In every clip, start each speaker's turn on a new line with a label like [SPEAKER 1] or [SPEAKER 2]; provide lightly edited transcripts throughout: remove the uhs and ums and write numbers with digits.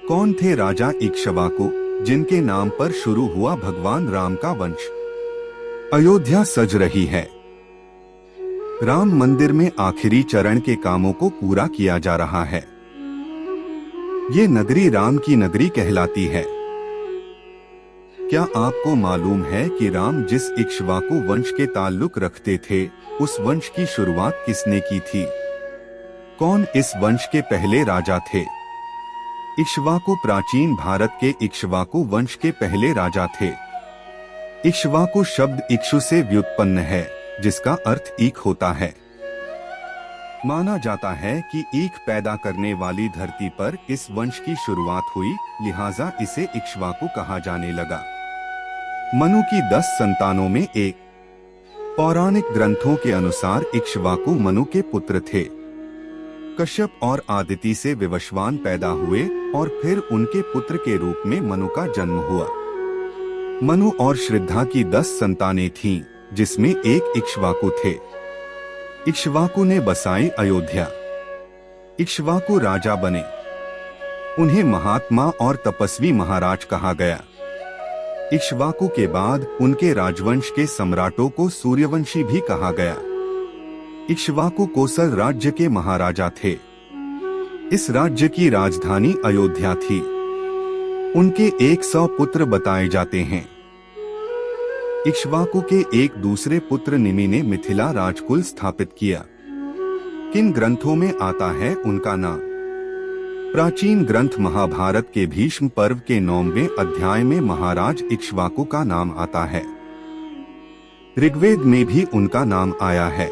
[SPEAKER 1] कौन थे राजा इक्ष्वाकु, जिनके नाम पर शुरू हुआ भगवान राम का वंश? अयोध्या सज रही है। राम मंदिर में आखिरी चरण के कामों को पूरा किया जा रहा है। ये नगरी राम की नगरी कहलाती है। क्या आपको मालूम है कि राम जिस इक्ष्वाकु वंश के ताल्लुक रखते थे, उस वंश की शुरुआत किसने की थी? कौन इस वंश के पहले राजा थे? इक्ष्वाकु प्राचीन भारत के इक्ष्वाकु वंश के पहले राजा थे। इक्ष्वाकु शब्द इक्षु से व्युत्पन्न है, जिसका अर्थ ईख होता है। माना जाता है कि ईख पैदा करने वाली धरती पर इस वंश की शुरुआत हुई, लिहाजा इसे इक्ष्वाकु कहा जाने लगा। मनु की 10 संतानों में एक। पौराणिक ग्रंथों के अनुसार इक्ष्वाकु मनु के पुत्र थे। कश्यप और आदिति से विवस्वान पैदा हुए और फिर उनके पुत्र के रूप में मनु का जन्म हुआ। मनु और श्रद्धा की 10 संतानें थीं, जिसमें एक इक्ष्वाकु थे। इक्ष्वाकु ने बसाई अयोध्या। इक्ष्वाकु राजा बने। उन्हें महात्मा और तपस्वी महाराज कहा गया। इक्ष्वाकु के बाद उनके राजवंश के सम्राटों को सूर्यवंशी भी कहा गया। इक्ष्वाकु कोसल राज्य के महाराजा थे। इस राज्य की राजधानी अयोध्या थी। उनके 100 पुत्र बताए जाते हैं। इक्ष्वाकु के एक दूसरे पुत्र निमि ने मिथिला राजकुल स्थापित किया। किन ग्रंथों में आता है उनका नाम? प्राचीन ग्रंथ महाभारत के भीष्म पर्व के 9वें अध्याय में महाराज इक्ष्वाकु का नाम आता है। ऋग्वेद में भी उनका नाम आया है।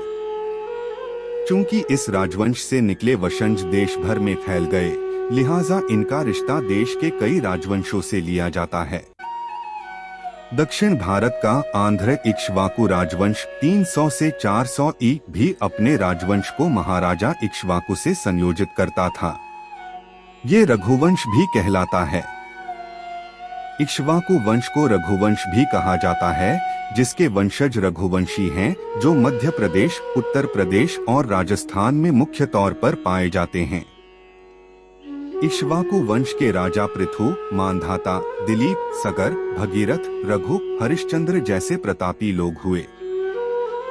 [SPEAKER 1] चूंकि इस राजवंश से निकले वंशज देश भर में फैल गए, लिहाजा इनका रिश्ता देश के कई राजवंशों से लिया जाता है। दक्षिण भारत का आंध्र इक्ष्वाकु राजवंश 300 से 400 ई भी अपने राजवंश को महाराजा इक्ष्वाकु से संयोजित करता था। ये रघुवंश भी कहलाता है। इक्ष्वाकु वंश को रघुवंश भी कहा जाता है, जिसके वंशज रघुवंशी हैं, जो मध्य प्रदेश, उत्तर प्रदेश और राजस्थान में मुख्य तौर पर पाए जाते हैं। इक्ष्वाकु वंश के राजा पृथु, मांधाता, दिलीप, सगर, भगीरथ, रघु, हरिश्चंद्र जैसे प्रतापी लोग हुए।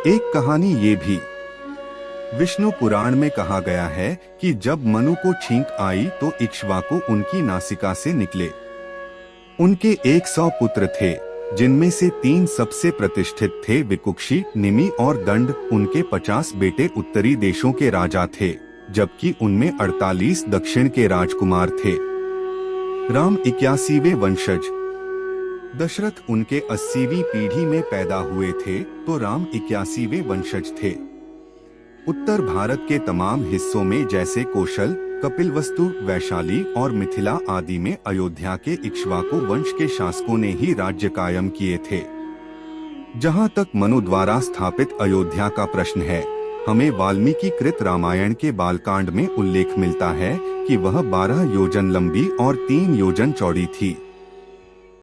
[SPEAKER 1] एक कहानी ये भी विष्णु पुराण में कहा गया है कि जब मनु को छींक आई तो इक्ष्वाकु उनकी नासिका से निकले। उनके 100 पुत्र थे, जिनमें से 3 सबसे प्रतिष्ठित थे, विकुक्षी, निमि और दंड। उनके 50 बेटे उत्तरी देशों के राजा थे, जबकि उनमें 48 दक्षिण के राजकुमार थे। राम 81वें वंशज। दशरथ उनके 80वीं पीढ़ी में पैदा हुए थे, तो राम 81वें वंशज थे। उत्तर भारत के तमाम हिस्सों में जैसे कौशल, कपिलवस्तु, वैशाली और मिथिला आदि में अयोध्या के इक्ष्वाकु वंश के शासकों ने ही राज्य कायम किए थे। जहां तक मनु द्वारा स्थापित अयोध्या का प्रश्न है, हमें वाल्मीकि कृत रामायण के बालकांड में उल्लेख मिलता है कि वह 12 योजन लंबी और 3 योजन चौड़ी थी।